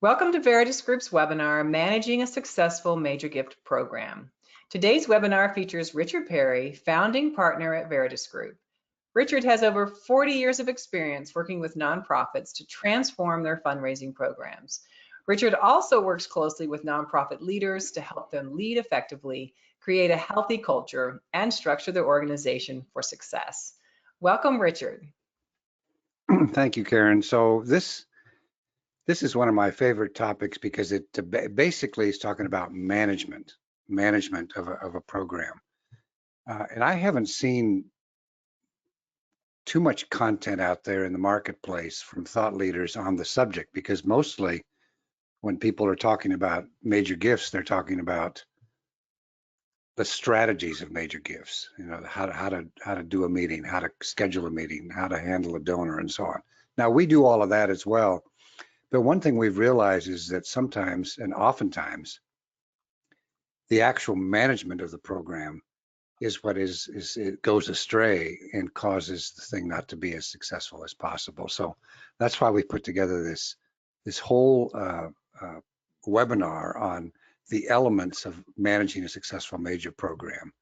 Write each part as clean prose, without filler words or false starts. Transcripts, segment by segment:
Welcome to Veritas Group's webinar, Managing a Successful Major Gift Program. Today's webinar features Richard Perry, founding partner at Veritas Group. Richard has over 40 years of experience working with nonprofits to transform their fundraising programs. Richard also works closely with nonprofit leaders to help them lead effectively, create a healthy culture, and structure their organization for success. Welcome, Richard. Thank you, Karen. So this is one of my favorite topics because it basically is talking about management of a program. And I haven't seen too much content out there in the marketplace from thought leaders on the subject, because mostly when people are talking about major gifts, they're talking about the strategies of major gifts, you know, how to do a meeting, how to schedule a meeting, how to handle a donor, and so on. Now, we do all of that as well. But one thing we've realized is that sometimes, and oftentimes, the actual management of the program is what it goes astray and causes the thing not to be as successful as possible. So that's why we put together this whole webinar on the elements of managing a successful major program.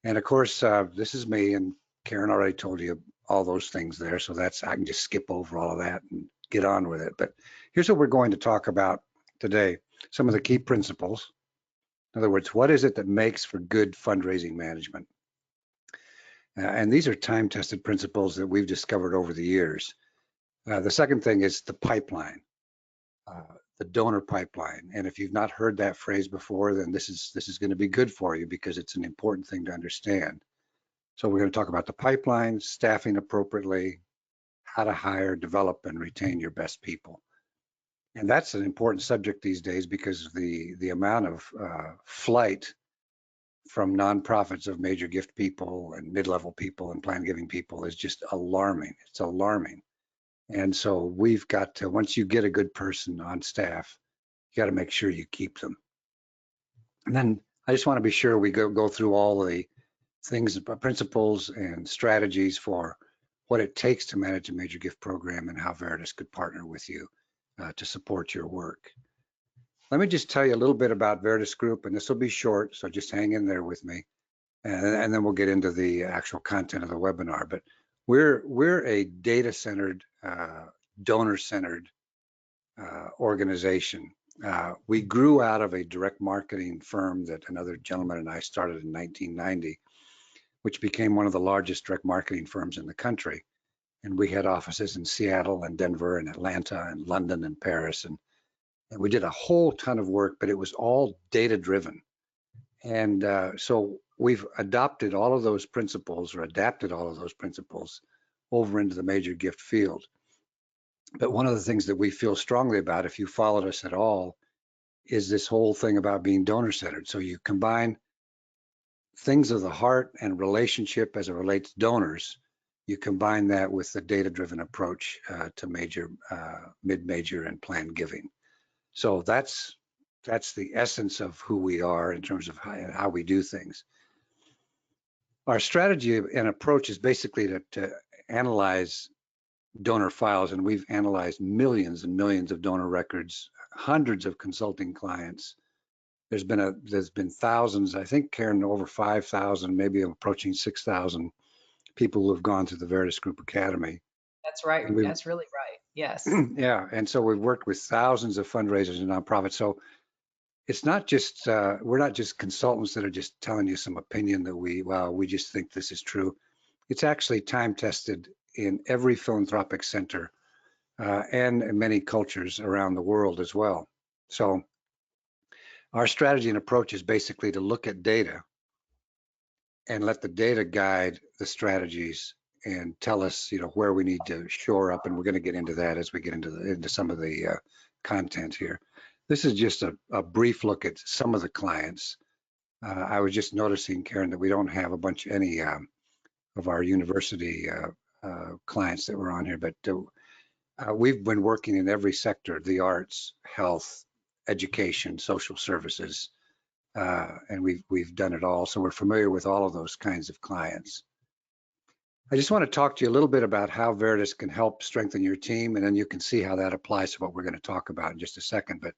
And of course, this is me, and Karen already told you all those things there, so I can just skip over all of that and get on with it. But here's what we're going to talk about today: some of the key principles. In other words, what is it that makes for good fundraising management? And these are time-tested principles that we've discovered over the years. The second thing is the pipeline, the donor pipeline. And if you've not heard that phrase before, then this is going to be good for you, because it's an important thing to understand. So we're going to talk about the pipeline, staffing appropriately, how to hire, develop, and retain your best people. And that's an important subject these days, because the amount of flight from nonprofits of major gift people and mid-level people and plan giving people is just alarming. It's alarming. And so we've got to, once you get a good person on staff, you got to make sure you keep them. And then I just want to be sure we go through all the things, principles and strategies for what it takes to manage a major gift program, and how Veritas could partner with you to support your work. Let me just tell you a little bit about Veritas Group, and this will be short, so just hang in there with me, and then we'll get into the actual content of the webinar. But we're a data-centered, donor-centered organization. We grew out of a direct marketing firm that another gentleman and I started in 1990, which became one of the largest direct marketing firms in the country. And we had offices in Seattle and Denver and Atlanta and London and Paris. And we did a whole ton of work, but it was all data driven. And so we've adopted all of those principles, or adapted all of those principles over into the major gift field. But one of the things that we feel strongly about, if you followed us at all, is this whole thing about being donor-centered. So you combine things of the heart and relationship as it relates to donors. You combine that with the data-driven approach to major, mid-major, and planned giving. So that's the essence of who we are in terms of how we do things. Our strategy and approach is basically to analyze donor files, and we've analyzed millions and millions of donor records, hundreds of consulting clients. There's been thousands, I think, Karen, over 5,000, maybe approaching 6,000 people who have gone through the Veritas Group Academy. That's right. That's really right. Yes. Yeah, and so we've worked with thousands of fundraisers and nonprofits. So it's not just, we're not just consultants that are just telling you some opinion that we just think this is true. It's actually time tested in every philanthropic center and in many cultures around the world as well. So our strategy and approach is basically to look at data and let the data guide the strategies and tell us, you know, where we need to shore up. And we're going to get into that as we get into some of the content here. This is just a brief look at some of the clients. I was just noticing, Karen, that we don't have any of our university clients that were on here, but we've been working in every sector: the arts, health, education, social services, and we've done it all. So we're familiar with all of those kinds of clients. I just want to talk to you a little bit about how Veritas can help strengthen your team, and then you can see how that applies to what we're going to talk about in just a second. But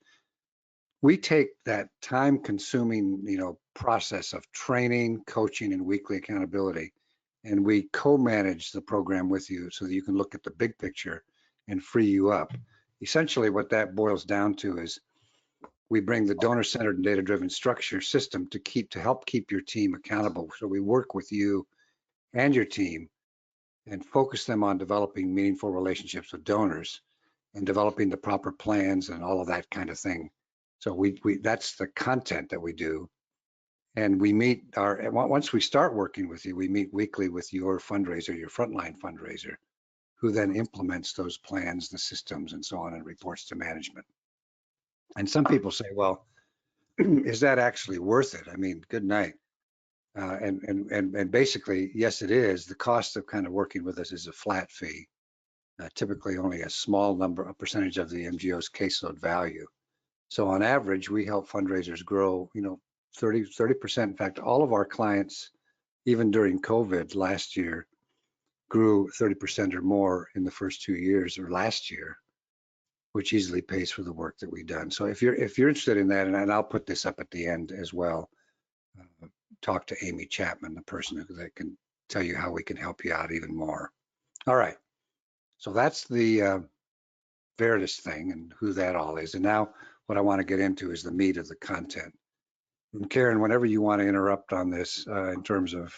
we take that time-consuming, process of training, coaching, and weekly accountability, and we co-manage the program with you so that you can look at the big picture and free you up. Essentially, what that boils down to is we bring the donor-centered and data-driven structure system to help keep your team accountable. So we work with you and your team and focus them on developing meaningful relationships with donors and developing the proper plans and all of that kind of thing. So we that's the content that we do. And we meet once we start working with you, we meet weekly with your fundraiser, your frontline fundraiser, who then implements those plans, the systems, and so on, and reports to management. And some people say, well, is that actually worth it? I mean, good night. And basically, yes, it is. The cost of kind of working with us is a flat fee, typically only a percentage of the MGO's caseload value. So on average, we help fundraisers grow, 30%. In fact, all of our clients, even during COVID last year, grew 30% or more in the first 2 years or last year, which easily pays for the work that we've done. So if you're interested in that, and I'll put this up at the end as well, talk to Amy Chapman, the person that can tell you how we can help you out even more. All right, so that's the Veritas thing and who that all is. And now what I want to get into is the meat of the content. And Karen, whenever you want to interrupt on this in terms of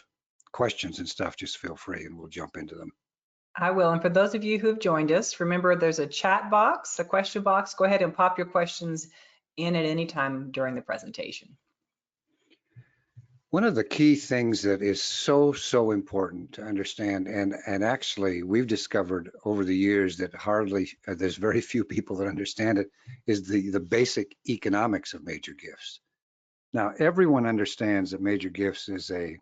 questions and stuff, just feel free and we'll jump into them. I will. And for those of you who have joined us, remember there's a chat box, a question box. Go ahead and pop your questions in at any time during the presentation. One of the key things that is so important to understand, and actually we've discovered over the years that there's very few people that understand it, is the basic economics of major gifts. Now, everyone understands that major gifts is a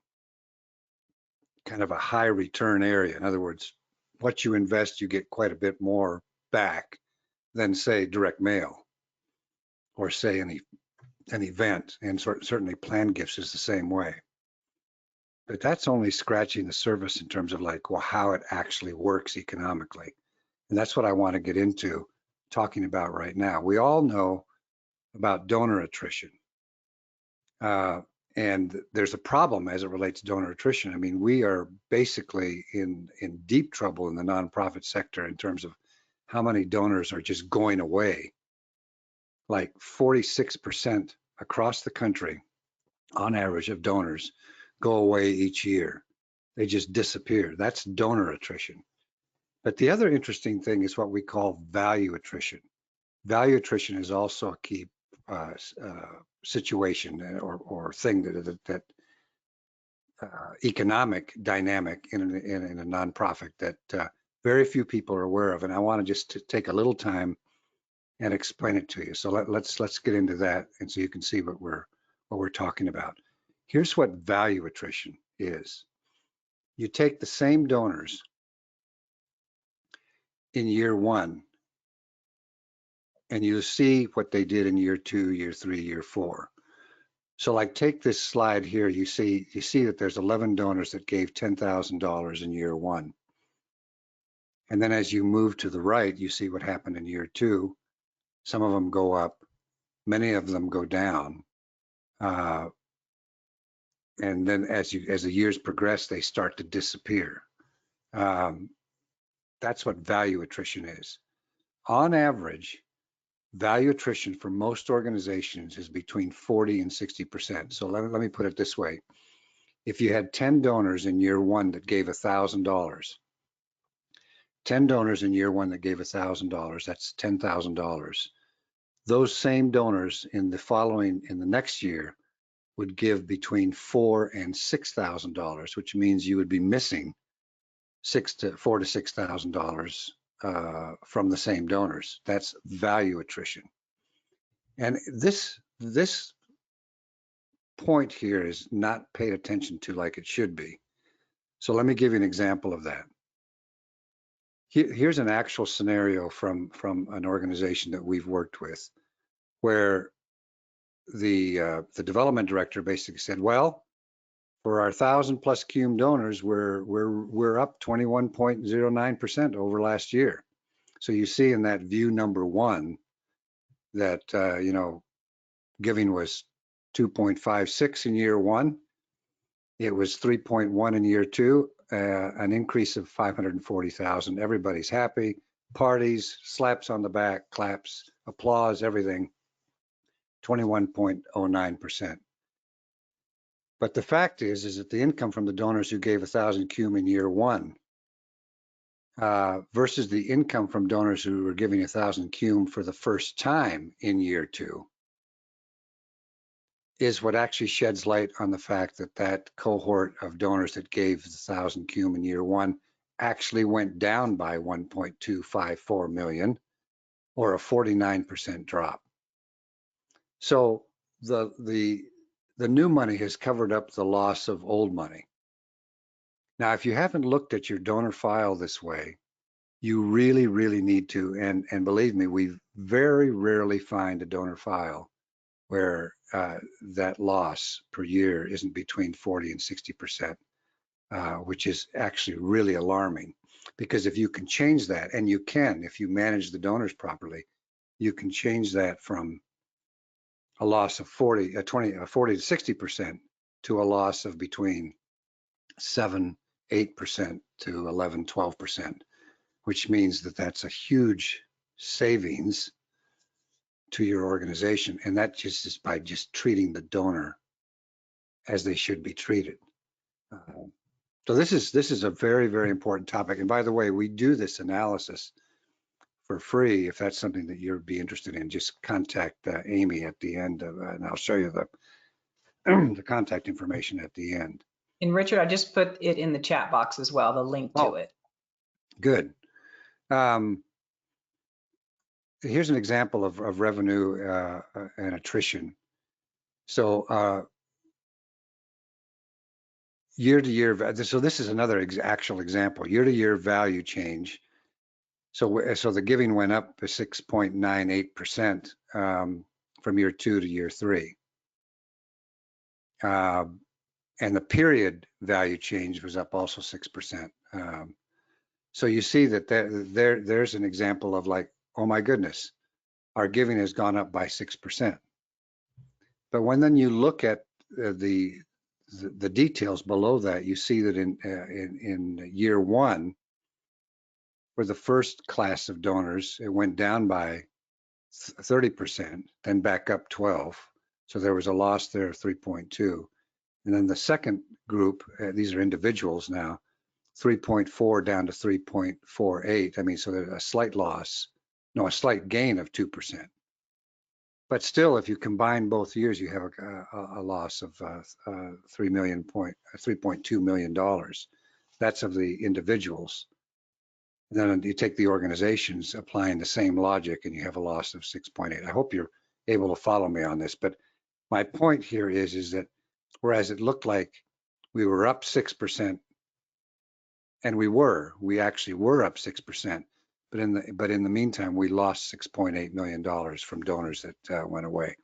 kind of a high return area. In other words, what you invest, you get quite a bit more back than, say, direct mail or say an event, and certainly planned gifts is the same way. But that's only scratching the surface in terms of how it actually works economically. And that's what I want to get into talking about right now. We all know about donor attrition. And there's a problem as it relates to donor attrition. I mean, we are basically in deep trouble in the nonprofit sector in terms of how many donors are just going away. Like 46% across the country, on average, of donors go away each year. They just disappear. That's donor attrition. But the other interesting thing is what we call value attrition. Value attrition is also a key situation or thing that economic dynamic in a nonprofit that very few people are aware of. And I want to just take a little time and explain it to you. So let's get into that, and so you can see what we're talking about. Here's what value attrition is. You take the same donors in year one, and you see what they did in year 2, year 3, year 4. So like take this slide here, you see that there's 11 donors that gave $10,000 in year 1. And then as you move to the right, you see what happened in year 2. Some of them go up, many of them go down. And then as the years progress, they start to disappear. That's what value attrition is. On average, value attrition for most organizations is between 40 and 60%. So let me put it this way. If you had 10 donors in year 1 that gave $1,000, 10 donors in year 1 that gave $1,000, that's $10,000. Those same donors in the next year would give between $4,000 and $6,000, which means you would be missing $4,000 to $6,000 from the same donors. That's value attrition. And this point here is not paid attention to like it should be. So let me give you an example of that. Here's an actual scenario from an organization that we've worked with, where the development director basically said, well, For our 1,000+ cum donors, we're up 21.09% over last year. So you see in that view number 1 that giving was 2.56 in year 1. It was 3.1 in year 2, an increase of 540,000. Everybody's happy. Parties, slaps on the back, claps, applause, everything. 21.09%. But the fact is that the income from the donors who gave 1,000 cum in year 1 versus the income from donors who were giving 1,000 cum for the first time in year 2 is what actually sheds light on the fact that that cohort of donors that gave 1,000 cum in year 1 actually went down by 1.254 million, or a 49% drop. So the new money has covered up the loss of old money. Now, if you haven't looked at your donor file this way, you really, really need to. And believe me, we very rarely find a donor file where that loss per year isn't between 40 and 60%, which is actually really alarming. Because if you can change that, and you can, if you manage the donors properly, you can change that from a loss of 40 to 60% to a loss of between 7-8% to 11-12%, which means that that's a huge savings to your organization. And that just is by just treating the donor as they should be treated. So this is a very, very important topic. And by the way, we do this analysis for free. If that's something that you'd be interested in, just contact Amy at the end of, and I'll show you the contact information at the end. And Richard, I just put it in the chat box as well, the link to it. Good. Here's an example of revenue and attrition. So year to year, so this is another actual example, year to year value change. So the giving went up to 6.98% from year 2 to year 3. And the period value change was up also 6%. So you see that there's an example of like, oh my goodness, our giving has gone up by 6%. But when then you look at the details below that, you see that in year 1, for the first class of donors, it went down by 30%, then back up 12. So there was a loss there of 3.2. And then the second group, these are individuals now, 3.4 down to 3.48. I mean, so there's a slight loss, no, a slight gain of 2%. But still, if you combine both years, you have a loss of $3.2 million. That's of the individuals. And then you take the organizations applying the same logic, and you have a loss of 6.8. I hope you're able to follow me on this. But my point here is that whereas it looked like we were up 6%, and we actually were up 6%, but in the meantime, we lost $6.8 million from donors that went away.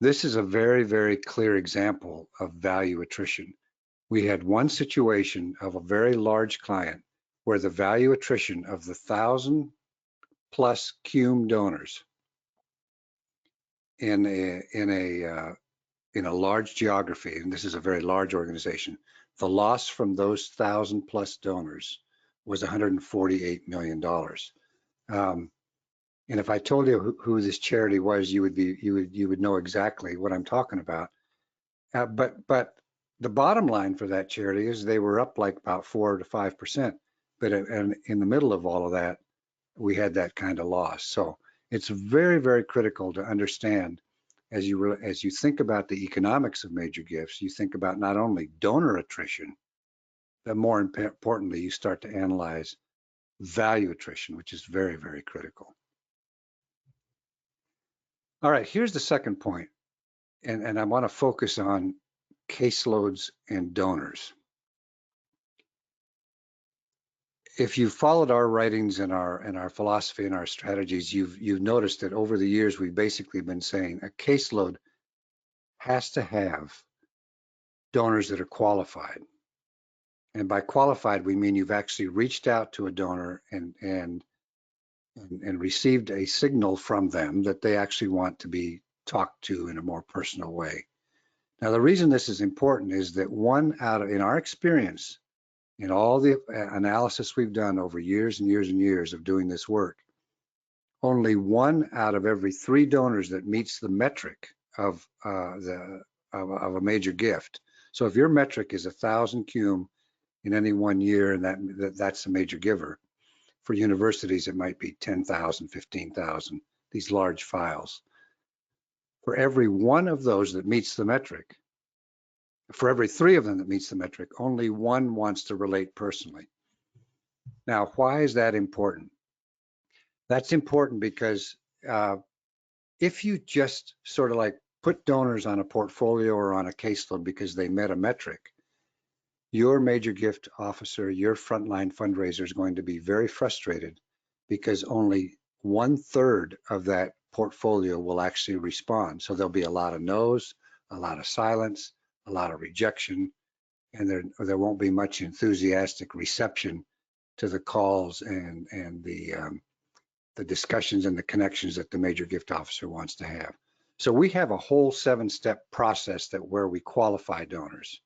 This is a very, very clear example of value attrition. We had one situation of a very large client where the value attrition of the 1,000+ cum donors in a large geography, and this is a very large organization, the loss from those 1,000+ donors was $148 million. And if I told you who this charity was, you would know exactly what I'm talking about. But the bottom line for that charity is they were up like about 4 to 5%. But in the middle of all of that, we had that kind of loss. So it's very, very critical to understand as you think about the economics of major gifts, you think about not only donor attrition, but more importantly, you start to analyze value attrition, which is very, very critical. All right, here's the second point, and I want to focus on caseloads and donors. If you've followed our writings and our philosophy and our strategies, you've noticed that over the years we've basically been saying a caseload has to have donors that are qualified. And by qualified, we mean you've actually reached out to a donor and received a signal from them that they actually want to be talked to in a more personal way. Now, the reason this is important is that in our experience, in all the analysis we've done over years and years and years of doing this work, only 1 out of every 3 donors that meets the metric of a major gift. So if your metric is 1,000 cum in any one year, and that's a major giver. For universities, it might be 10,000, 15,000, these large files. For every 1 of those that meets the metric, for every 3 of them that meets the metric, only 1 wants to relate personally. Now, why is that important? That's important because if you just sort of like put donors on a portfolio or on a caseload because they met a metric, your major gift officer, your frontline fundraiser is going to be very frustrated because only 1/3 of that portfolio will actually respond. So there'll be a lot of no's, a lot of silence, a lot of rejection, and there won't be much enthusiastic reception to the calls and the discussions and the connections that the major gift officer wants to have. So we have a whole 7-step process where we qualify donors.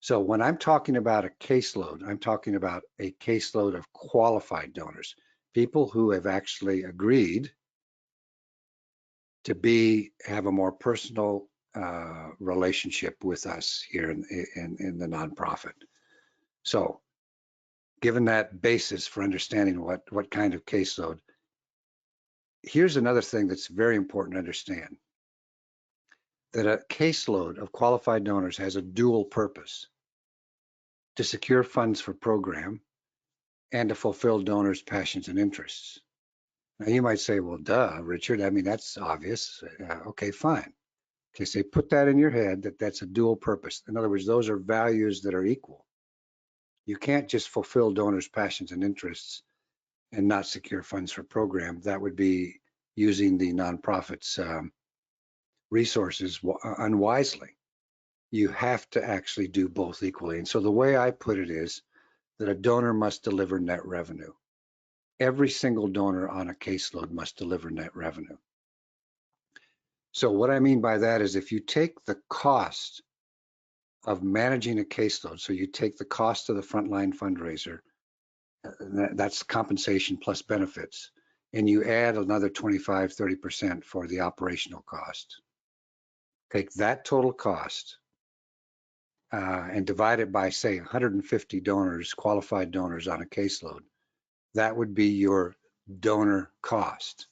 So when I'm talking about a caseload, I'm talking about a caseload of qualified donors, people who have actually agreed to have a more personal relationship with us here in the nonprofit. So given that basis for understanding what kind of caseload, here's another thing that's very important to understand, that a caseload of qualified donors has a dual purpose: to secure funds for program and to fulfill donors' passions and interests. Now you might say, well, duh, Richard, I mean, that's obvious. Okay, fine. Okay, so put that in your head that that's a dual purpose. In other words, those are values that are equal. You can't just fulfill donors' passions and interests and not secure funds for program. That would be using the nonprofit's resources unwisely. You have to actually do both equally. And so the way I put it is that a donor must deliver net revenue. Every single donor on a caseload must deliver net revenue. So what I mean by that is if you take the cost of managing a caseload, so you take the cost of the frontline fundraiser, that's compensation plus benefits, and you add another 25, 30% for the operational cost. Take that total cost and divide it by, say, 150 donors, qualified donors on a caseload. That would be your donor cost.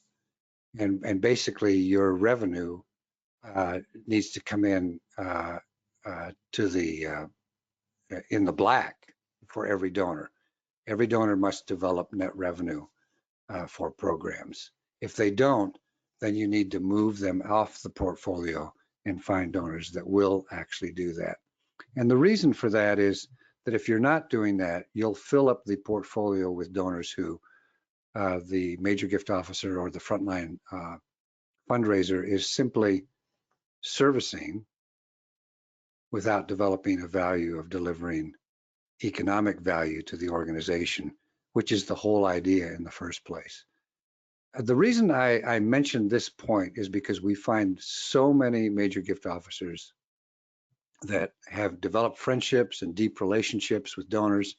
And basically your revenue needs to come in in the black for every donor. Every donor must develop net revenue for programs. If they don't, then you need to move them off the portfolio and find donors that will actually do that. And the reason for that is that if you're not doing that, you'll fill up the portfolio with donors who the major gift officer or the frontline fundraiser is simply servicing without developing a value of delivering economic value to the organization, which is the whole idea in the first place. The reason I mentioned this point is because we find so many major gift officers that have developed friendships and deep relationships with donors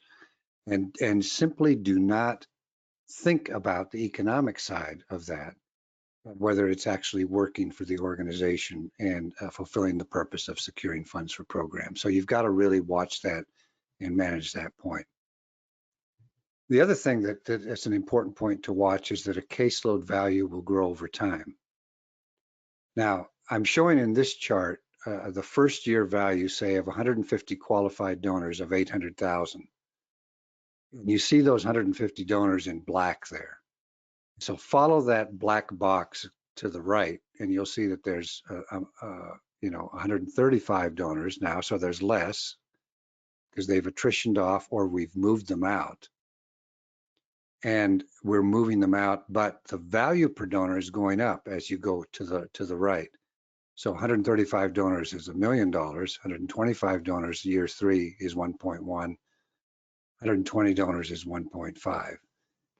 and simply do not think about the economic side of that, whether it's actually working for the organization and fulfilling the purpose of securing funds for programs. So you've got to really watch that and manage that point. The other thing that's an important point to watch is that a caseload value will grow over time. Now, I'm showing in this chart the first year value, say, of 150 qualified donors of 800,000. You see those 150 donors in black there. So follow that black box to the right, and you'll see that there's 135 donors now. So there's less because they've attritioned off or we've moved them out. And we're moving them out, but the value per donor is going up as you go to the right. So 135 donors is $1 million. 125 donors year 3 is 1.1. 120 donors is 1.5.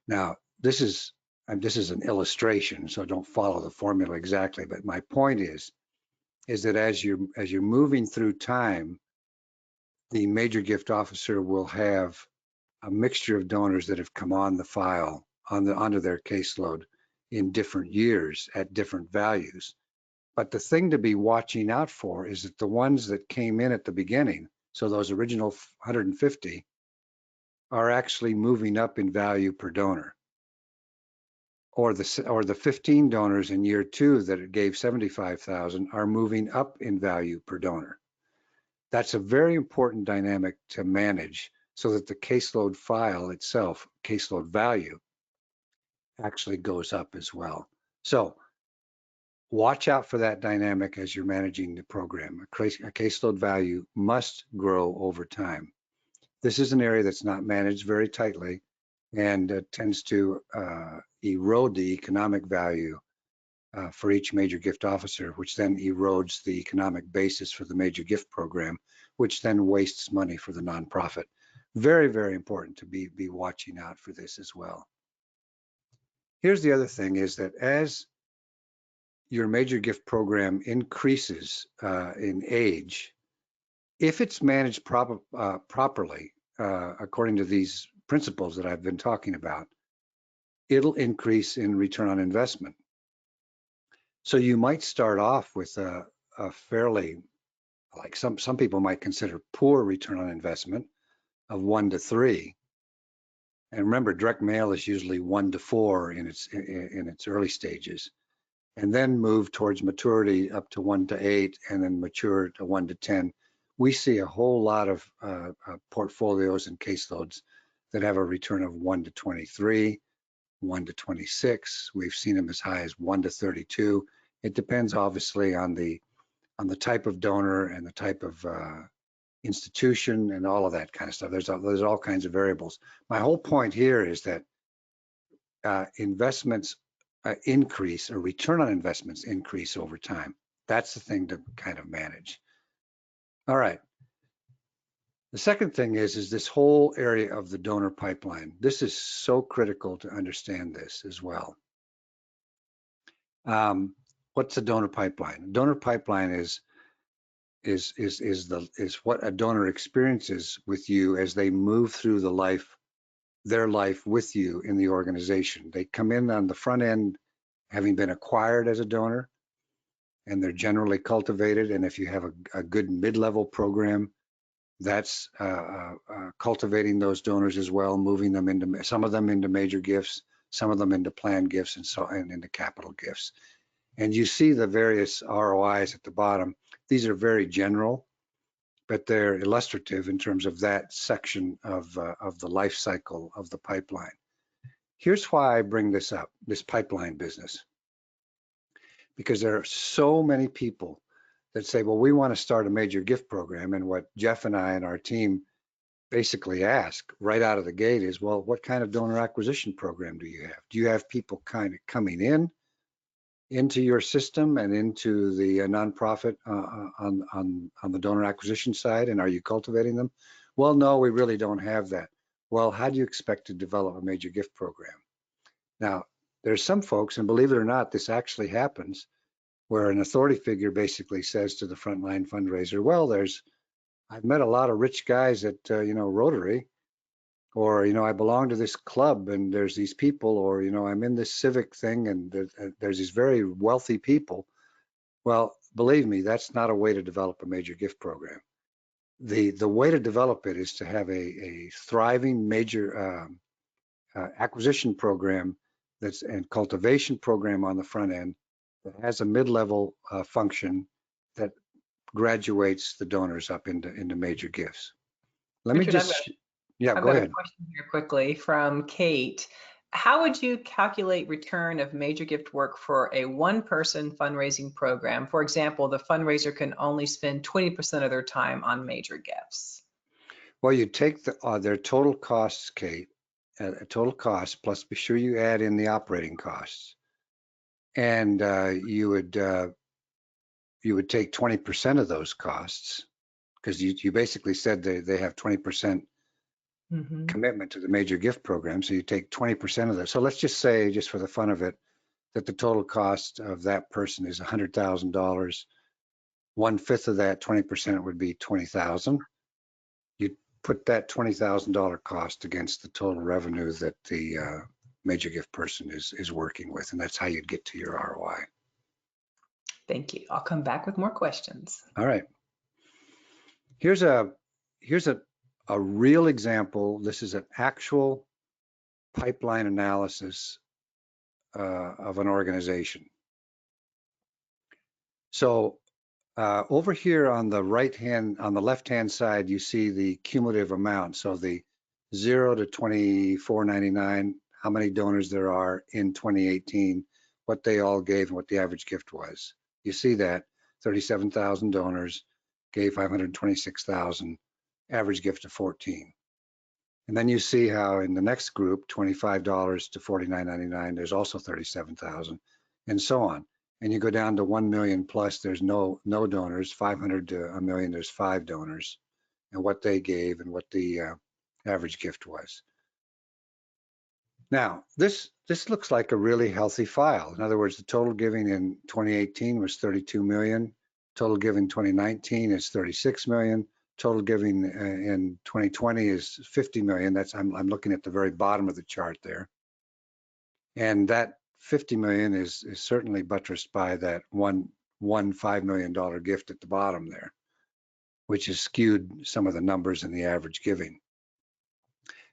Now, this is an illustration, so don't follow the formula exactly. But my point is that as you're moving through time, the major gift officer will have a mixture of donors that have come on the file onto their caseload in different years at different values. But the thing to be watching out for is that the ones that came in at the beginning, so those original 150, are actually moving up in value per donor. Or the 15 donors in year 2 that gave 75,000 are moving up in value per donor. That's a very important dynamic to manage so that the caseload file itself, caseload value, actually goes up as well. So watch out for that dynamic as you're managing the program. A caseload value must grow over time. This is an area that's not managed very tightly and tends to erode the economic value for each major gift officer, which then erodes the economic basis for the major gift program, which then wastes money for the nonprofit. Very, very important to be watching out for this as well. Here's the other thing is that as your major gift program increases in age, if it's managed properly, according to these principles that I've been talking about, it'll increase in return on investment. So you might start off with a fairly, like some people might consider poor return on investment of 1 to 3. And remember, direct mail is usually 1 to 4 in its early stages, and then move towards maturity up to 1 to 8, and then mature to 1 to 10. We see a whole lot of portfolios and caseloads that have a return of 1 to 23, 1 to 26. We've seen them as high as 1 to 32. It depends obviously on the type of donor and the type of institution and all of that kind of stuff. There's all kinds of variables. My whole point here is that investments increase, or return on investments increase over time. That's the thing to kind of manage. All right. The second thing is this whole area of the donor pipeline. This is so critical to understand this as well. What's a donor pipeline? A donor pipeline is what a donor experiences with you as they move through their life with you in the organization. They come in on the front end having been acquired as a donor, and they're generally cultivated. And if you have a good mid-level program, that's cultivating those donors as well, moving them into, some of them into major gifts, some of them into planned gifts, and into capital gifts. And you see the various ROIs at the bottom. These are very general, but they're illustrative in terms of that section of the life cycle of the pipeline. Here's why I bring this up, this pipeline business, because there are so many people that say, well, we want to start a major gift program. And what Jeff and I and our team basically ask right out of the gate is, well, what kind of donor acquisition program do you have? Do you have people kind of coming into your system and into the nonprofit on the donor acquisition side, and are you cultivating them? Well, no, we really don't have that. Well, how do you expect to develop a major gift program? Now, there's some folks, and believe it or not, this actually happens, where an authority figure basically says to the frontline fundraiser, well, I've met a lot of rich guys at Rotary, or I belong to this club and there's these people, or I'm in this civic thing and there's these very wealthy people. Well, believe me, that's not a way to develop a major gift program. The way to develop it is to have a thriving major acquisition program and cultivation program on the front end that has a mid-level function that graduates the donors up into major gifts. Let me Richard, just, yeah, I've go got ahead. a question here quickly from Kate. How would you calculate return of major gift work for a one-person fundraising program? For example, the fundraiser can only spend 20% of their time on major gifts. Well, you take their total costs, Kate, total cost, plus be sure you add in the operating costs. And you would you would take 20% of those costs, because you basically said they have 20% commitment to the major gift program. So you take 20% of that. So let's just say, just for the fun of it, that the total cost of that person is $100,000. 1/5 of that, 20% would be $20,000. You put that $20,000 cost against the total revenue that the major gift person is working with, and that's how you'd get to your ROI. Thank you. I'll come back with more questions. All right. Here's a real example. This is an actual pipeline analysis of an organization. So over here on the left-hand side, you see the cumulative amount. So the 0 to 24.99, how many donors there are in 2018, what they all gave, and what the average gift was. You see that 37,000 donors gave 526,000, average gift of 14. And then you see how in the next group, $25 to $49.99, there's also 37,000, and so on. And you go down to 1 million plus, there's no donors. 500 to a million, there's 5 donors, and what they gave and what the average gift was. Now, this looks like a really healthy file. In other words, the total giving in 2018 was 32 million. Total giving 2019 is 36 million. Total giving in 2020 is 50 million. I'm looking at the very bottom of the chart there. And that 50 million is certainly buttressed by that one $5 million gift at the bottom there, which has skewed some of the numbers in the average giving.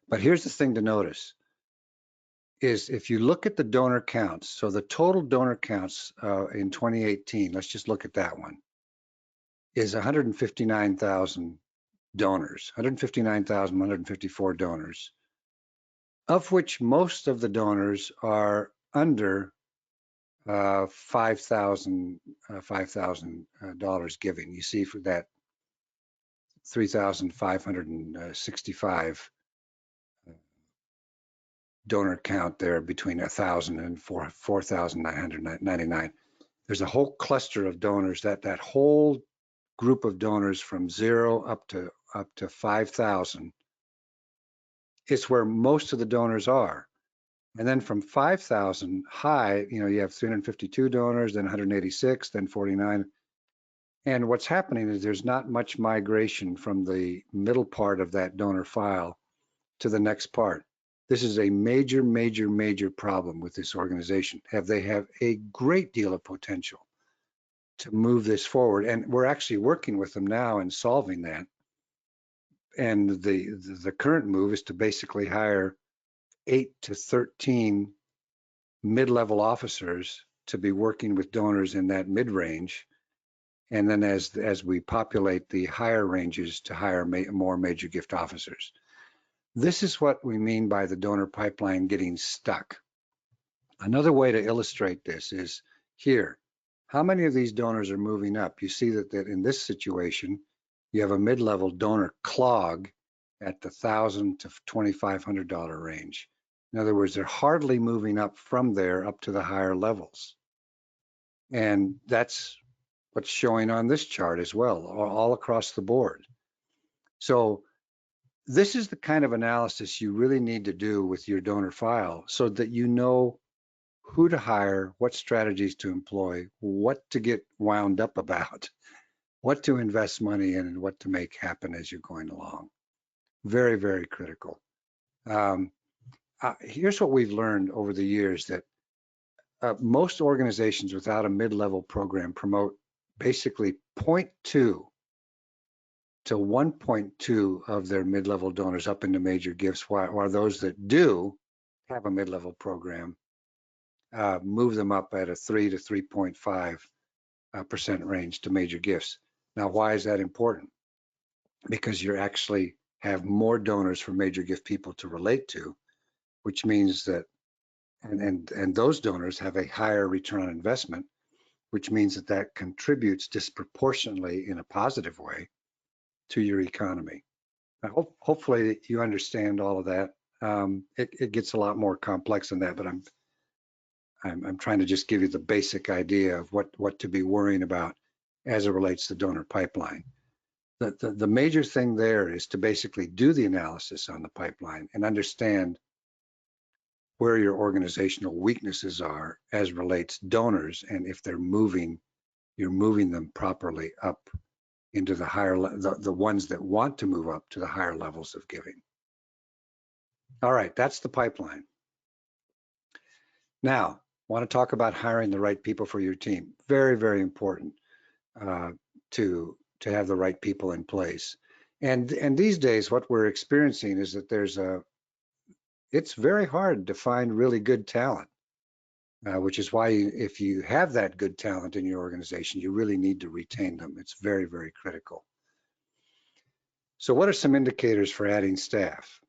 But here's the thing to notice is if you look at the donor counts, so the total donor counts in 2018, let's just look at that one, is 159,000 donors, 159,154 donors, of which most of the donors are under $5,000 giving. You see for that 3,565 donor count there between 1,000 and 4,999. There's a whole cluster of donors, that whole group of donors from 0 up to 5,000 is where most of the donors are. And then from 5,000 high, you have 352 donors, then 186, then 49. And what's happening is there's not much migration from the middle part of that donor file to the next part. This is a major, major, major problem with this organization. They have a great deal of potential to move this forward. And we're actually working with them now and solving that. And the current move is to basically hire 8 to 13 mid-level officers to be working with donors in that mid-range. And then as we populate the higher ranges, to hire more major gift officers. This is what we mean by the donor pipeline getting stuck. Another way to illustrate this is here. How many of these donors are moving up? You see that in this situation, you have a mid-level donor clog at the $1,000 to $2,500 range. In other words, they're hardly moving up from there up to the higher levels. And that's what's showing on this chart as well, all across the board. So this is the kind of analysis you really need to do with your donor file so that you know who to hire, what strategies to employ, what to get wound up about, what to invest money in, and what to make happen as you're going along. Very, very critical. Here's what we've learned over the years, that most organizations without a mid-level program promote basically 0.2 to 1.2 of their mid-level donors up into major gifts, while those that do have a mid-level program move them up at a 3 to 3.5% range to major gifts. Now, why is that important? Because you actually have more donors for major gift people to relate to, which means that, and those donors have a higher return on investment, which means that contributes disproportionately in a positive way to your economy. Hopefully you understand all of that. It gets a lot more complex than that, but I'm trying to just give you the basic idea of what to be worrying about. as it relates to donor pipeline. The major thing there is to basically do the analysis on the pipeline and understand where your organizational weaknesses are as relates donors, and if you're moving them properly up into the higher, the ones that want to move up to the higher levels of giving. All right, that's the pipeline. Now, want to talk about hiring the right people for your team. Very, very important to have the right people in place. And these days, what we're experiencing is that it's very hard to find really good talent, which is why if you have that good talent in your organization, you really need to retain them. It's very, very critical. So what are some indicators for adding staff?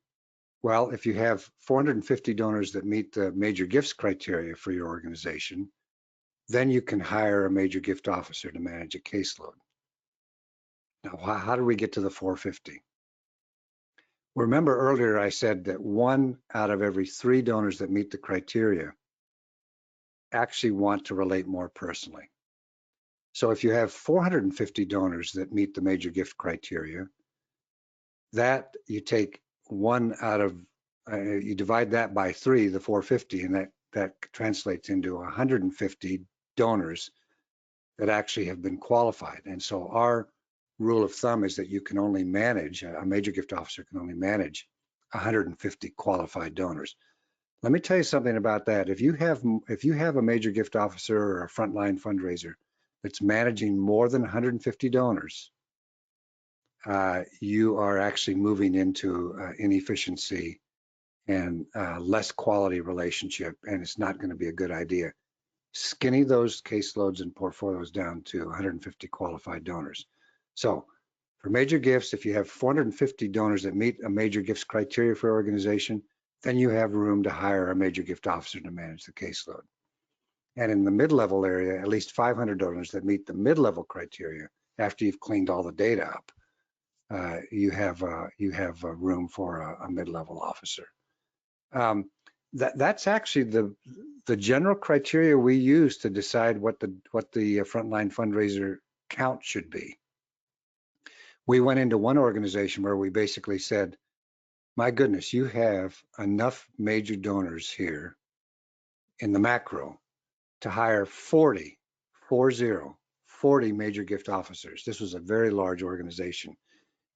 Well, if you have 450 donors that meet the major gifts criteria for your organization, then you can hire a major gift officer to manage a caseload. Now, how do we get to the 450? Remember earlier I said that 1 out of every 3 donors that meet the criteria actually want to relate more personally. So if you have 450 donors that meet the major gift criteria, that you take 1 out of, you divide that by 3, the 450, and that translates into 150 donors that actually have been qualified. And so our rule of thumb is that you can only manage, a major gift officer can only manage 150 qualified donors. Let me tell you something about that. If you have a major gift officer or a frontline fundraiser that's managing more than 150 donors, you are actually moving into inefficiency and less quality relationship, and it's not going to be a good idea. Skinny those caseloads and portfolios down to 150 qualified donors. So for major gifts, if you have 450 donors that meet a major gifts criteria for your organization, then you have room to hire a major gift officer to manage the caseload. And in the mid-level area, at least 500 donors that meet the mid-level criteria, after you've cleaned all the data up, you have room for a mid-level officer. That's actually the general criteria we use to decide what the frontline fundraiser count should be. We went into one organization where we basically said, my goodness, you have enough major donors here in the macro to hire 40 major gift officers. This was a very large organization.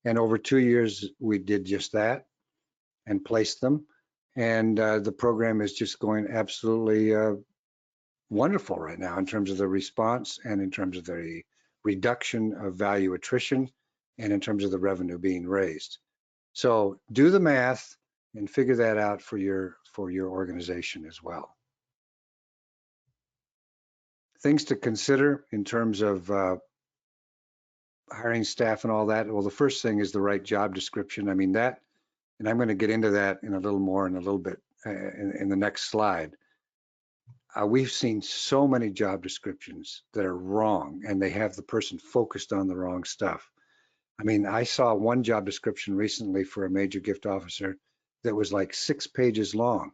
And over 2 years, we did just that and placed them. And the program is just going absolutely wonderful right now in terms of the response and in terms of the reduction of value attrition and in terms of the revenue being raised. So do the math and figure that out for your organization as well. Things to consider in terms of hiring staff and all that. Well, the first thing is the right job description. I mean that, and I'm going to get into that in a little more in a little bit in the next slide. We've seen so many job descriptions that are wrong, and they have the person focused on the wrong stuff. I mean, I saw one job description recently for a major gift officer that was like 6 pages long.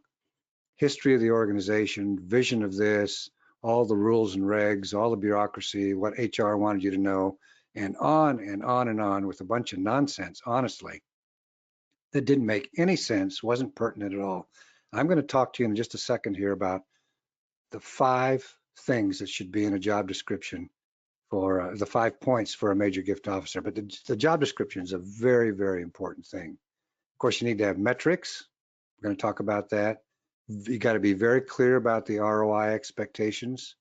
History of the organization, vision of this, all the rules and regs, all the bureaucracy, what HR wanted you to know, and on and on and on with a bunch of nonsense, honestly, that didn't make any sense, wasn't pertinent at all. I'm going to talk to you in just a second here about the 5 things that should be in a job description for the 5 points for a major gift officer. But the job description is a very, very important thing. Of course, you need to have metrics. We're going to talk about that. You got to be very clear about the ROI expectations.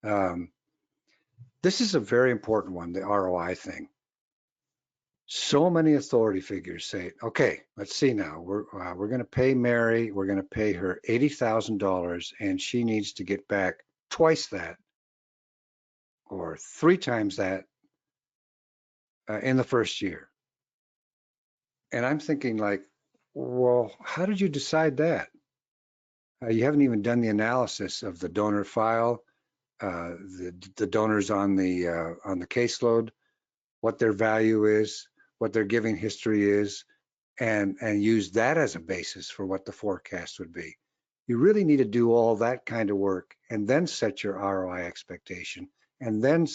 This is a very important one, the ROI thing. So many authority figures say, okay, let's see now, we're going to pay Mary, we're going to pay her $80,000, and she needs to get back twice that or 3 times that in the first year. And I'm thinking like, well, how did you decide that? You haven't even done the analysis of the donor file, the donors on the caseload, what their value is, what their giving history is, and use that as a basis for what the forecast would be. You really need to do all that kind of work and then set your ROI expectation and then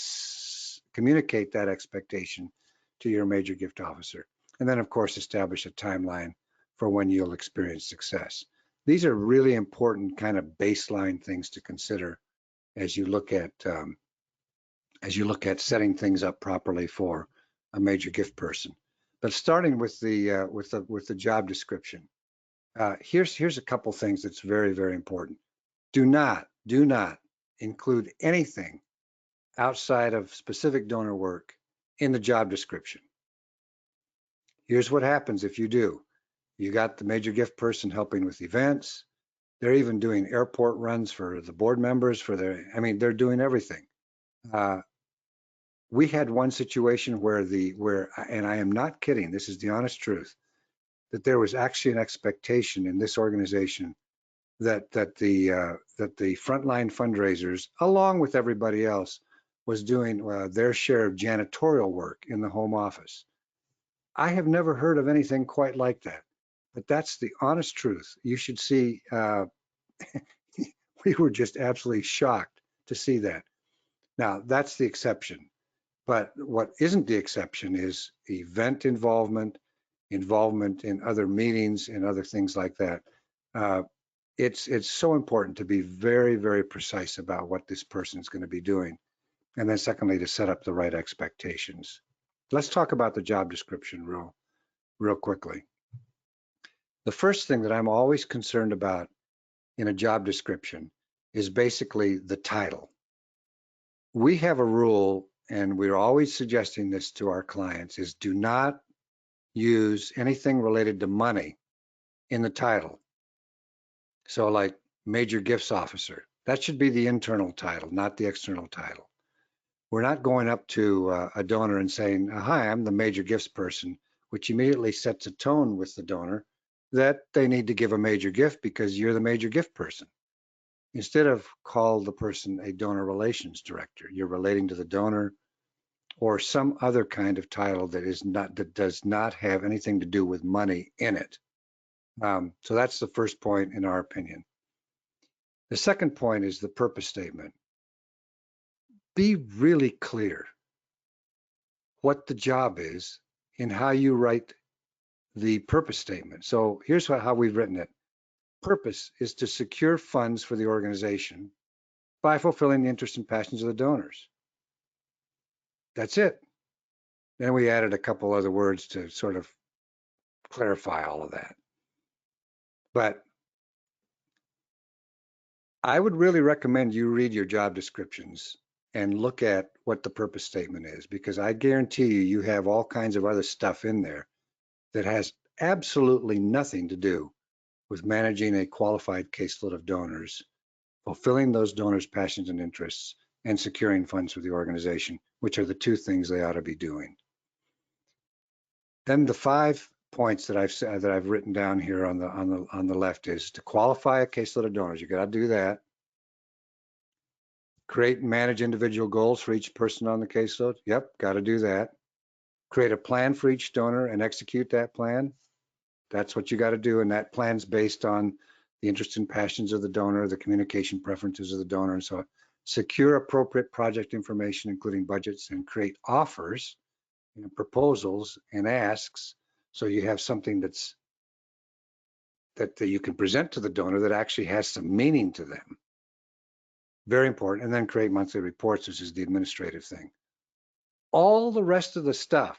communicate that expectation to your major gift officer. And then, of course, establish a timeline for when you'll experience success. These are really important kind of baseline things to consider as you look at setting things up properly for a major gift person. But starting with the job description, here's a couple things that's very, very important. Do not include anything outside of specific donor work in the job description. Here's what happens if you do. You got the major gift person helping with events. They're even doing airport runs for the board members they're doing everything. We had one situation where and I am not kidding, this is the honest truth, that there was actually an expectation in this organization that the frontline fundraisers, along with everybody else, was doing their share of janitorial work in the home office. I have never heard of anything quite like that, but that's the honest truth. You should see, we were just absolutely shocked to see that. Now, that's the exception, but what isn't the exception is event involvement in other meetings and other things like that. It's so important to be very, very precise about what this person is going to be doing. And then secondly, to set up the right expectations. Let's talk about the job description real quickly. The first thing that I'm always concerned about in a job description is basically the title. We have a rule, and we're always suggesting this to our clients, is do not use anything related to money in the title. So like major gifts officer, that should be the internal title, not the external title. We're not going up to a donor and saying, hi, I'm the major gifts person, which immediately sets a tone with the donor that they need to give a major gift because you're the major gift person. Instead of call the person a donor relations director, you're relating to the donor, or some other kind of title that does not have anything to do with money in it. So that's the first point in our opinion. The second point is the purpose statement. Be really clear what the job is and how you write the purpose statement. So here's how we've written it. Purpose is to secure funds for the organization by fulfilling the interests and passions of the donors. That's it. Then we added a couple other words to sort of clarify all of that. But I would really recommend you read your job descriptions and look at what the purpose statement is, because I guarantee you have all kinds of other stuff in there that has absolutely nothing to do with managing a qualified caseload of donors, fulfilling those donors' passions and interests, and securing funds for the organization, which are the two things they ought to be doing. Then the 5 points that I've written down here on the left is to qualify a caseload of donors. You got to do that. Create and manage individual goals for each person on the caseload. Yep, got to do that. Create a plan for each donor and execute that plan. That's what you got to do, and that plan's based on the interests and passions of the donor, the communication preferences of the donor, and so on. Secure appropriate project information, including budgets, and create offers, proposals, and asks, so you have something that you can present to the donor that actually has some meaning to them. Very important. And then create monthly reports, which is the administrative thing. All the rest of the stuff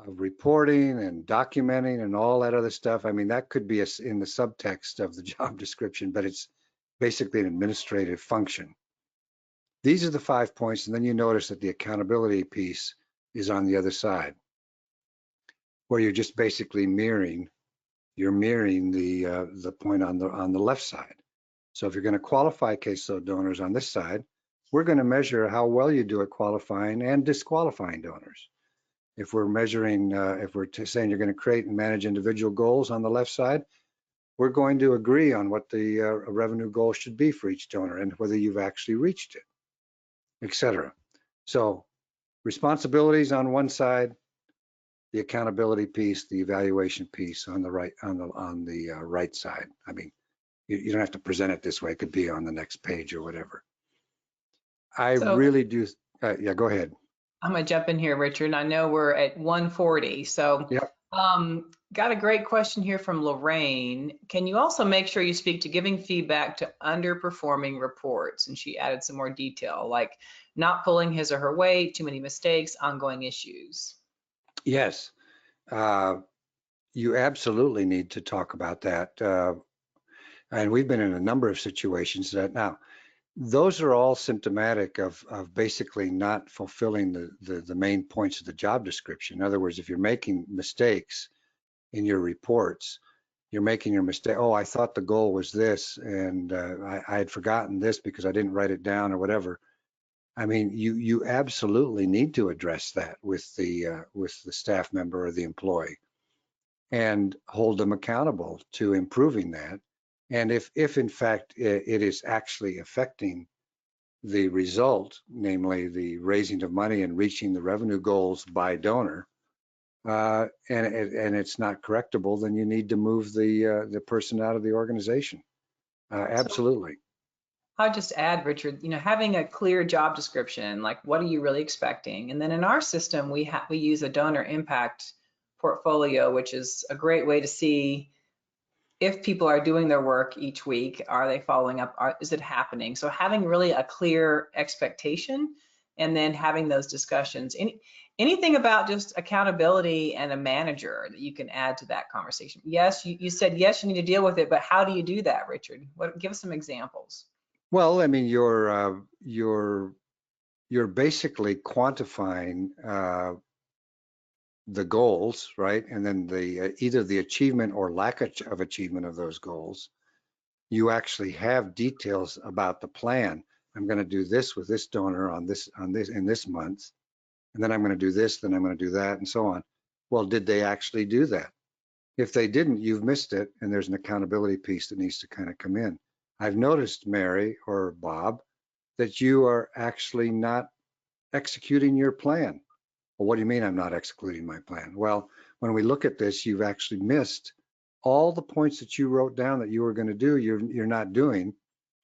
of reporting and documenting and all that other stuff, I mean, that could be in the subtext of the job description, but it's basically an administrative function. These are the 5 points, and then you notice that the accountability piece is on the other side, where you're just basically mirroring the point on the left side. So if you're going to qualify caseload donors on this side, we're going to measure how well you do at qualifying and disqualifying donors. If we're measuring, if we're saying you're going to create and manage individual goals on the left side, we're going to agree on what the revenue goal should be for each donor and whether you've actually reached it, etc. So responsibilities on one side, the accountability piece, the evaluation piece on the right right side. I mean, you don't have to present it this way. It could be on the next page or whatever. I really do. Yeah, go ahead. I'm gonna jump in here, Richard. I know we're at 1:40, so Yep. got a great question here from Lorraine. Can you also make sure you speak to giving feedback to underperforming reports? And she added some more detail, like not pulling his or her weight, too many mistakes, ongoing issues. Yes. Uh, you absolutely need to talk about that. And we've been in a number of situations that now, those are all symptomatic of basically not fulfilling the main points of the job description. In other words, if you're making mistakes in your reports, you're making your mistake. Oh, I thought the goal was this, and I had forgotten this because I didn't write it down or whatever. I mean, you absolutely need to address that with the staff member or the employee and hold them accountable to improving that. And if in fact it is actually affecting the result, namely the raising of money and reaching the revenue goals by donor, and it's not correctable, then you need to move the person out of the organization. So Absolutely. I'll just add, Richard, having a clear job description, like what are you really expecting? And then in our system, we use a donor impact portfolio, which is a great way to see if people are doing their work each week. Are they following up? Is it happening? So having really a clear expectation and then having those discussions. Anything about just accountability and a manager that you can add to that conversation? Yes, you said yes, you need to deal with it, but how do you do that, Richard? Give us some examples. Well, I mean, you're basically quantifying the goals, right? And then the either the achievement or lack of achievement of those goals. You actually have details about the plan. I'm going to do this with this donor on this in this month, and then I'm going to do this, then I'm going to do that, and so on. Well, did they actually do that? If they didn't, you've missed it, and there's an accountability piece that needs to kind of come in. I've noticed, Mary or Bob, that you are actually not executing your plan. Well, what do you mean I'm not executing my plan? Well, when we look at this, you've actually missed all the points that you wrote down that you were going to do, you're not doing,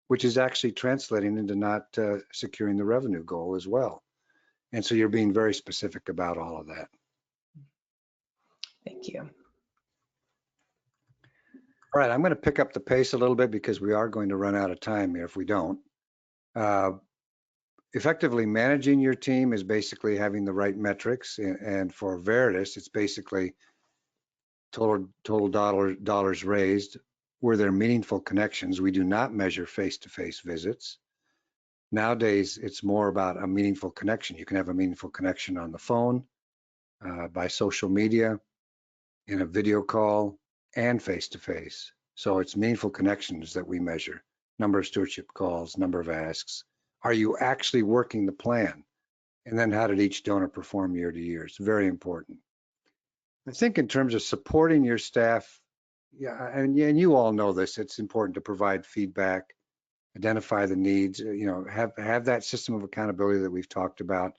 which is actually translating into not securing the revenue goal as well. And so you're being very specific about all of that. Thank you. All right, I'm going to pick up the pace a little bit because we are going to run out of time here if we don't. Uh, Effectively managing your team is basically having the right metrics, and for Veritas, it's basically total dollars raised. Were there meaningful connections? We do not measure face-to-face visits. Nowadays, it's more about a meaningful connection. You can have a meaningful connection on the phone, by social media, in a video call, and face-to-face. So it's meaningful connections that we measure. Number of stewardship calls, number of asks. Are you actually working the plan? And then how did each donor perform year to year? It's very important. I think in terms of supporting your staff, yeah, and you all know this, it's important to provide feedback, identify the needs, have that system of accountability that we've talked about.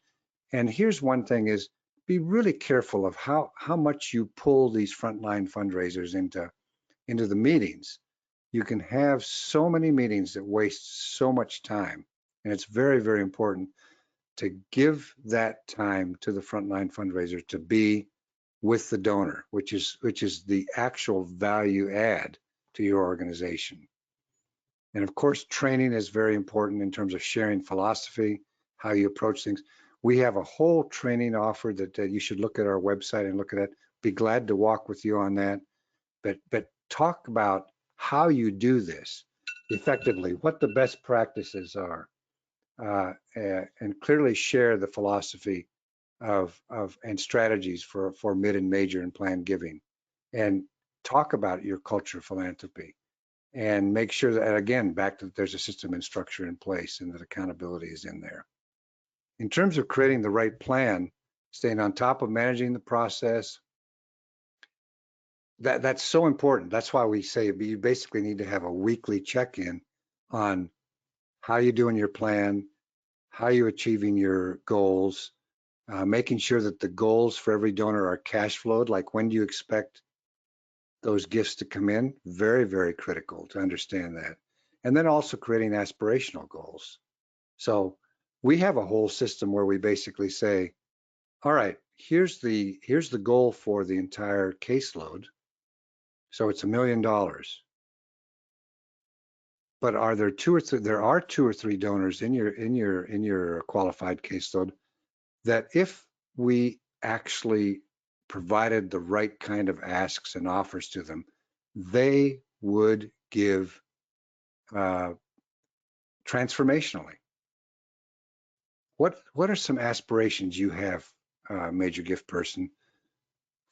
And here's one thing is be really careful of how much you pull these frontline fundraisers into the meetings. You can have so many meetings that waste so much time. And it's very, very important to give that time to the frontline fundraiser to be with the donor, which is the actual value add to your organization. And of course, training is very important in terms of sharing philosophy, how you approach things. We have a whole training offer that you should look at our website and look at it. Be glad to walk with you on that. But talk about how you do this effectively, what the best practices are, and clearly share the philosophy of and strategies for mid and major and planned giving, and talk about your culture of philanthropy, and make sure that, again, back to there's a system and structure in place and that accountability is in there. In terms of creating the right plan, staying on top of managing the process, that's so important. That's why we say you basically need to have a weekly check-in on how you doing your plan, how you achieving your goals, making sure that the goals for every donor are cash flowed, like when do you expect those gifts to come in? Very, very critical to understand that. And then also creating aspirational goals. So we have a whole system where we basically say, all right, here's the goal for the entire caseload. So it's $1 million. But are there two or three? There are 2 or 3 donors in your qualified caseload that if we actually provided the right kind of asks and offers to them, they would give transformationally. What are some aspirations you have, major gift person,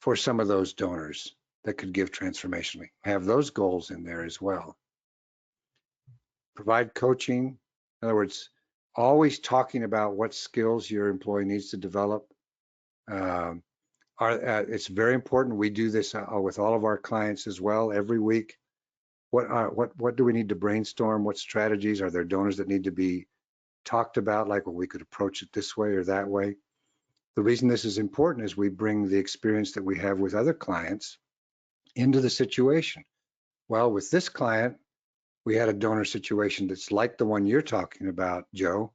for some of those donors that could give transformationally? Have those goals in there as well. Provide coaching. In other words, always talking about what skills your employee needs to develop. It's very important. We do this with all of our clients as well every week. What do we need to brainstorm? What strategies are there? Donors that need to be talked about, like, well, we could approach it this way or that way. The reason this is important is we bring the experience that we have with other clients into the situation. Well, with this client, we had a donor situation that's like the one you're talking about, Joe,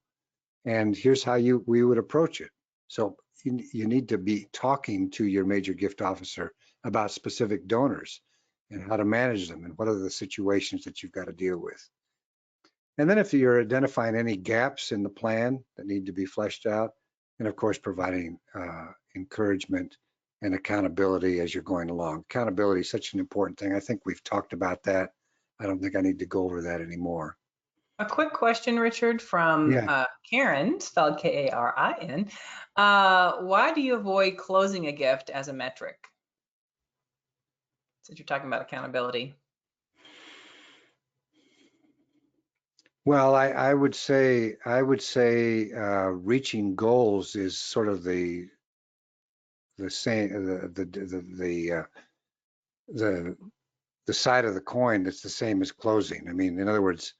and here's how we would approach it. So you need to be talking to your major gift officer about specific donors and how to manage them and what are the situations that you've got to deal with. And then if you're identifying any gaps in the plan that need to be fleshed out, and of course, providing encouragement and accountability as you're going along. Accountability is such an important thing. I think we've talked about that. I don't think I need to go over that anymore. A quick question, Richard, from Karen, spelled K-A-R-I-N. Why do you avoid closing a gift as a metric? Since you're talking about accountability. Well, I would say reaching goals is sort of the same, the side of the coin that's the same as closing. I mean, in other words,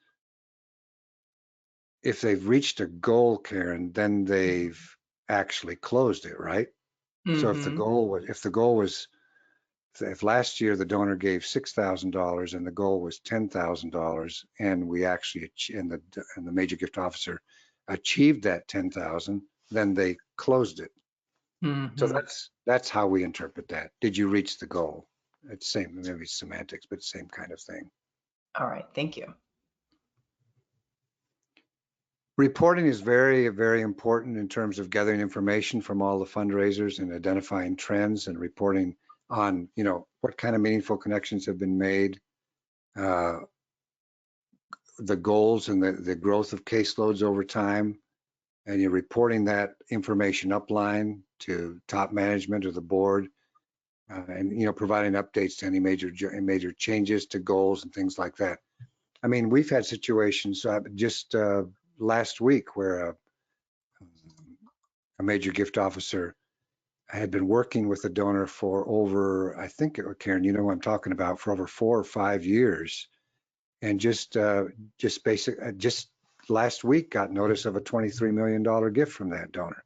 if they've reached a goal, Karen, then they've actually closed it, right? Mm-hmm. So if the goal was, if last year the donor gave $6,000 and the goal was $10,000, and we actually, and the major gift officer achieved that 10,000, then they closed it. Mm-hmm. So that's how we interpret that. Did you reach the goal? It's same, maybe semantics, but same kind of thing. All right, thank you. Reporting is very, very important in terms of gathering information from all the fundraisers and identifying trends and reporting on, what kind of meaningful connections have been made, the goals and the growth of caseloads over time, and you're reporting that information upline to top management or the board, and providing updates to any major changes to goals and things like that. I mean, we've had situations just last week where a major gift officer had been working with a donor for over, I think, Karen, you know what I'm talking about, for over 4 or 5 years, and just last week got notice of a $23 million gift from that donor.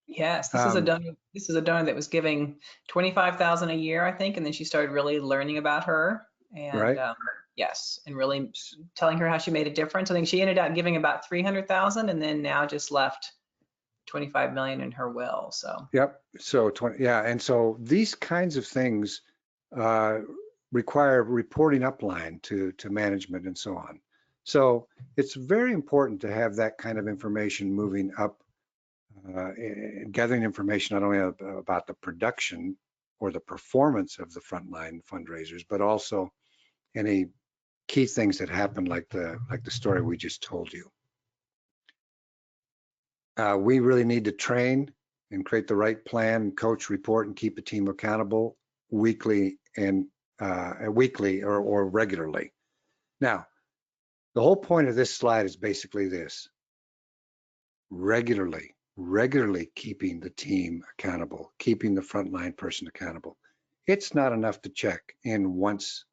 Yes, this is a donor. This is a donor that was giving $25,000 a year, I think, and then she started really learning about her, and right. Yes, and really telling her how she made a difference. I think she ended up giving about $300,000, and then now just left $25 million in her will. So. Yep. So and so these kinds of things require reporting upline to management and so on. So it's very important to have that kind of information moving up, gathering information not only about the production or the performance of the frontline fundraisers, but also any key things that happen, like the story we just told you. We really need to train and create the right plan, coach, report, and keep a team accountable weekly and or regularly. Now, the whole point of this slide is basically this: regularly keeping the team accountable, keeping the frontline person accountable. It's not enough to check in once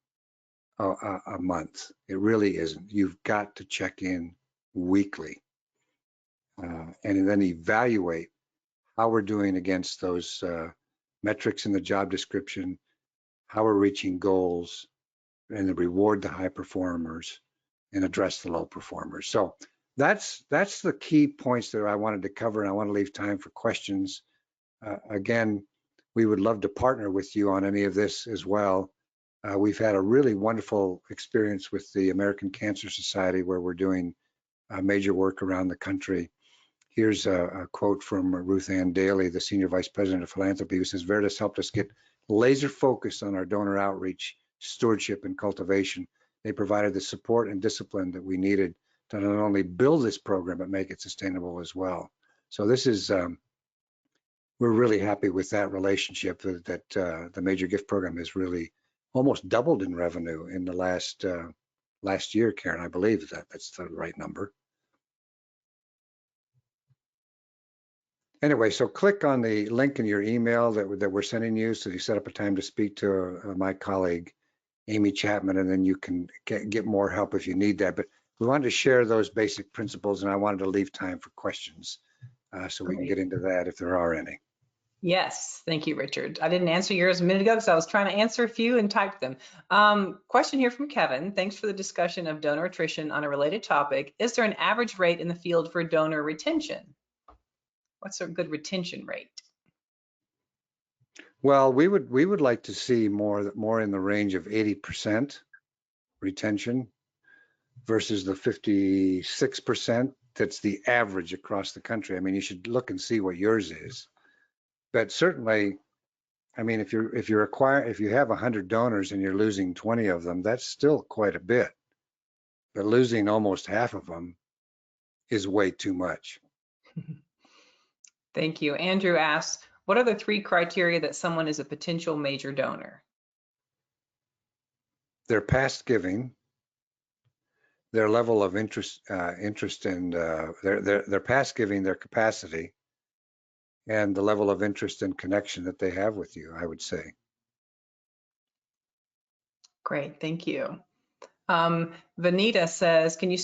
a month. It really isn't. You've got to check in weekly, and then evaluate how we're doing against those metrics in the job description, how we're reaching goals, and then reward the high performers and address the low performers. So that's the key points that I wanted to cover, and I want to leave time for questions. Again, we would love to partner with you on any of this as well. We've had a really wonderful experience with the American Cancer Society, where we're doing major work around the country. Here's a quote from Ruth Ann Daly, the Senior Vice President of Philanthropy, who says, Veritas helped us get laser focused on our donor outreach, stewardship, and cultivation. They provided the support and discipline that we needed to not only build this program, but make it sustainable as well. So this is, we're really happy with that relationship, that the Major Gift Program has really almost doubled in revenue in the last year, Karen. I believe that's the right number. Anyway, so click on the link in your email that we're sending you, so you set up a time to speak to my colleague, Amy Chapman, and then you can get more help if you need that. But we wanted to share those basic principles, and I wanted to leave time for questions so we can get into that if there are any. Yes, thank you, Richard. I didn't answer yours a minute ago because I was trying to answer a few and typed them. Question here from Kevin. Thanks for the discussion of donor attrition on a related topic. Is there an average rate in the field for donor retention? What's a good retention rate? Well, we would like to see more in the range of 80% retention versus the 56% that's the average across the country. I mean, you should look and see what yours is. But certainly, I mean, if you have 100 donors and you're losing 20 of them, that's still quite a bit. But losing almost half of them is way too much. Thank you. Andrew asks, what are the 3 criteria that someone is a potential major donor? Their past giving, their level of interest in their past giving, their capacity, and the level of interest and connection that they have with you, I would say. Great, thank you. Vanita says, can you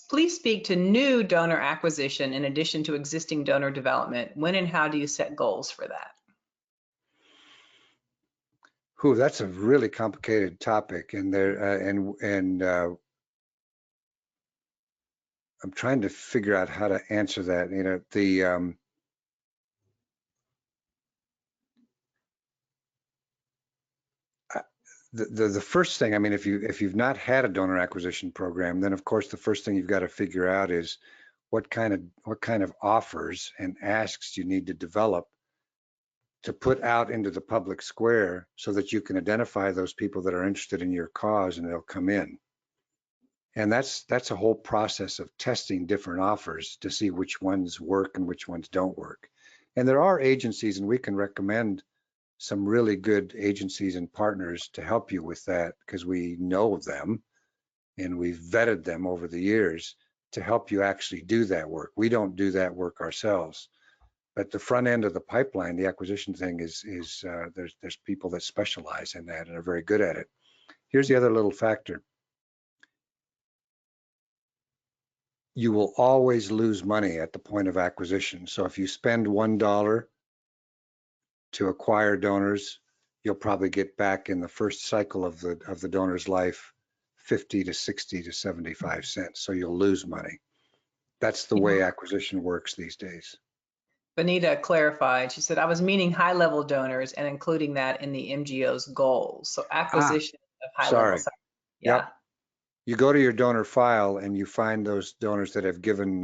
please speak to new donor acquisition in addition to existing donor development? When and how do you set goals for that? Ooh, that's a really complicated topic, and I'm trying to figure out how to answer that. You know, the first thing, I mean, if you've not had a donor acquisition program, then of course the first thing you've got to figure out is what kind of offers and asks you need to develop to put out into the public square so that you can identify those people that are interested in your cause and they'll come in. And that's a whole process of testing different offers to see which ones work and which ones don't work. And there are agencies, and we can recommend some really good agencies and partners to help you with that, because we know them and we've vetted them over the years to help you actually do that work. We don't do that work ourselves, but the front end of the pipeline, the acquisition thing is there's people that specialize in that and are very good at it. Here's the other little factor. You will always lose money at the point of acquisition. So if you spend $1 to acquire donors, you'll probably get back in the first cycle of the donor's life 50 to 60 to 75 cents. So you'll lose money. That's the way acquisition works these days. Benita clarified. She said, I was meaning high-level donors and including that in the MGO's goals. So acquisition of high-level. Yeah. Yep. You go to your donor file and you find those donors that have given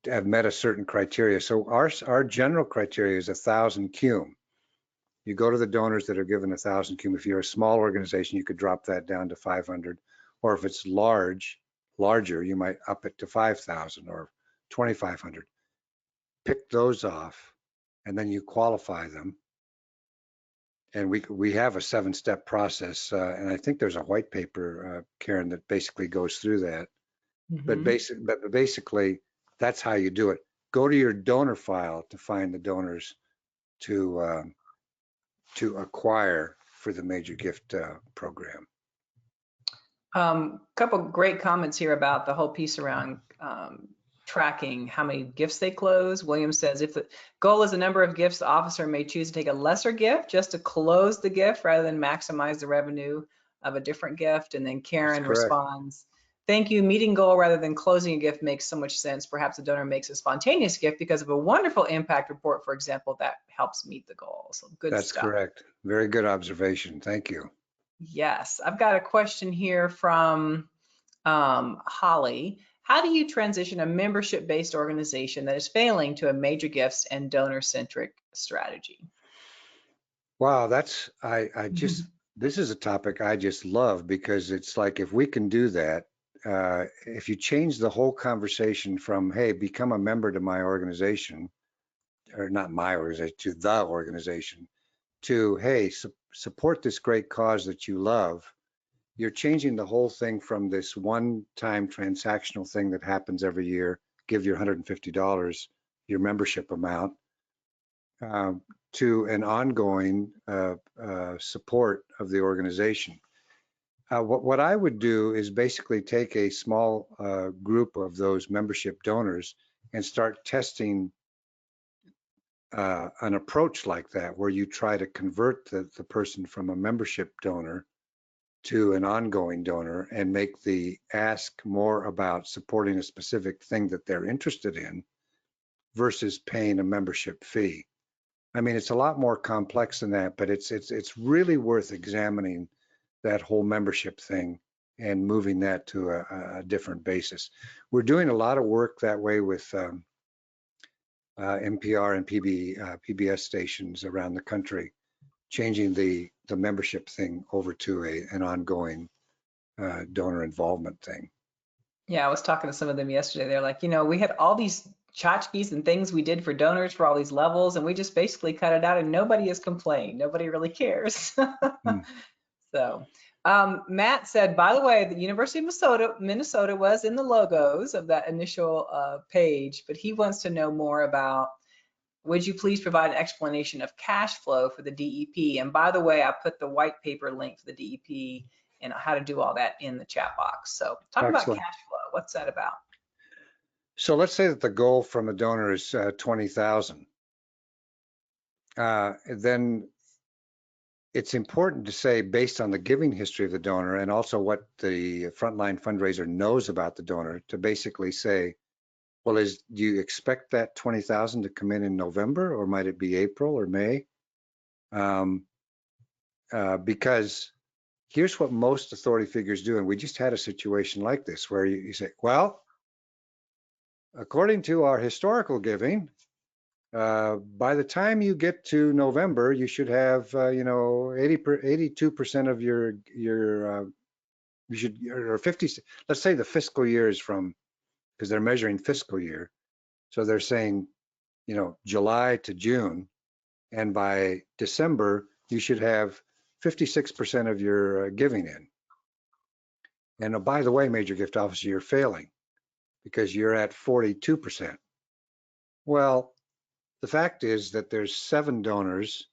have met a certain criteria. So our general criteria is 1,000 cum. You go to the donors that are given 1,000 cum. If you're a small organization, you could drop that down to 500, or if it's larger, you might up it to 5,000 or 2,500. Pick those off, and then you qualify them. And we have a 7-step process, and I think there's a white paper, Karen, that basically goes through that. Mm-hmm. But basically, that's how you do it. Go to your donor file to find the donors to acquire for the Major Gift program. Couple great comments here about the whole piece around tracking how many gifts they close. William says, if the goal is the number of gifts, the officer may choose to take a lesser gift just to close the gift rather than maximize the revenue of a different gift. And then Karen responds Thank you, meeting goal rather than closing a gift makes so much sense. Perhaps the donor makes a spontaneous gift because of a wonderful impact report, for example, that helps meet the goal. So good That's stuff. correct. Very good observation. Thank you. Yes, I've got a question here from Holly. How do you transition a membership-based organization that is failing to a major gifts and donor-centric strategy? Wow, this is a topic I just love, because it's like, if we can do that, if you change the whole conversation from, hey, become a member to my organization, or not my organization, to the organization, to, hey, support this great cause that you love, you're changing the whole thing from this one-time transactional thing that happens every year, give your $150, your membership amount, to an ongoing support of the organization. What I would do is basically take a small group of those membership donors and start testing an approach like that, where you try to convert the person from a membership donor to an ongoing donor, and make the ask more about supporting a specific thing that they're interested in versus paying a membership fee. I mean, it's a lot more complex than that, but it's really worth examining that whole membership thing and moving that to a different basis. We're doing a lot of work that way with NPR and PBS stations around the country, changing the membership thing over to an ongoing donor involvement thing. Yeah, I was talking to some of them yesterday. They're like, we had all these tchotchkes and things we did for donors for all these levels, and we just basically cut it out, and nobody has complained. Nobody really cares. Hmm. So Matt said, by the way, the University of Minnesota was in the logos of that initial page, but he wants to know more about, would you please provide an explanation of cash flow for the DEP? And by the way, I put the white paper link for the DEP and how to do all that in the chat box. So talk about Excellent. cash flow. What's that about? So let's say that the goal from a donor is 20,000. Then it's important to say, based on the giving history of the donor and also what the frontline fundraiser knows about the donor, to basically say, well, do you expect that 20,000 to come in November, or might it be April or May? Because here's what most authority figures do, and we just had a situation like this, where you say, well, according to our historical giving, by the time you get to November, you should have, 82% of your you should, or 50, let's say the fiscal year is from, because they're measuring fiscal year. So they're saying, July to June, and by December, you should have 56% of your giving in. And by the way, major gift officer, you're failing because you're at 42%. Well, the fact is that there's 7 donors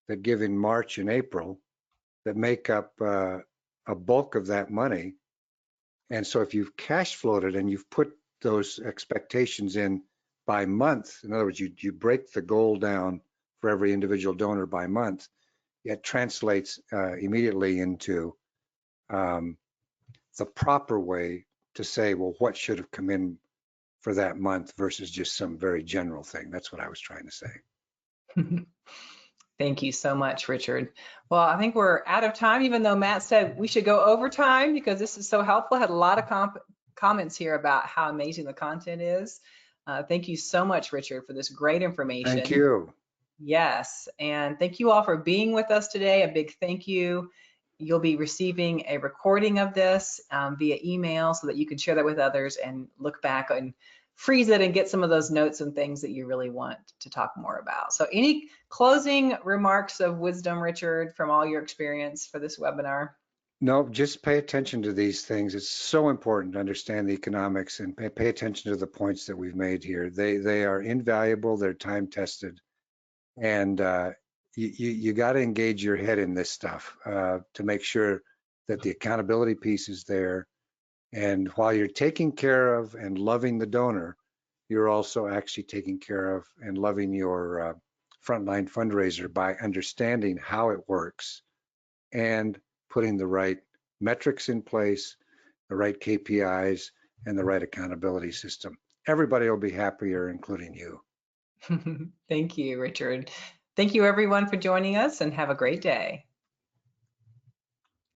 that give in March and April that make up a bulk of that money. And so if you've cash flowed it and you've put those expectations in by month, in other words, you break the goal down for every individual donor by month, it translates immediately into the proper way to say, well, what should have come in for that month versus just some very general thing. That's what I was trying to say. Thank you so much, Richard. Well, I think we're out of time, even though Matt said we should go over time because this is so helpful. I had a lot of comments here about how amazing the content is. Thank you so much, Richard, for this great information. Thank you. Yes, and thank you all for being with us today. A big thank you. You'll be receiving a recording of this via email so that you can share that with others and look back and freeze it and get some of those notes and things that you really want to talk more about. So any closing remarks of wisdom, Richard, from all your experience for this webinar? No, just pay attention to these things. It's so important to understand the economics and pay attention to the points that we've made here. They are invaluable. They're time tested. And you got to engage your head in this stuff to make sure that the accountability piece is there. And while you're taking care of and loving the donor, you're also actually taking care of and loving your frontline fundraiser by understanding how it works and putting the right metrics in place the right KPIs, and the right accountability system. Everybody will be happier, including you. Thank you, Richard. Thank you everyone for joining us, and have a great day.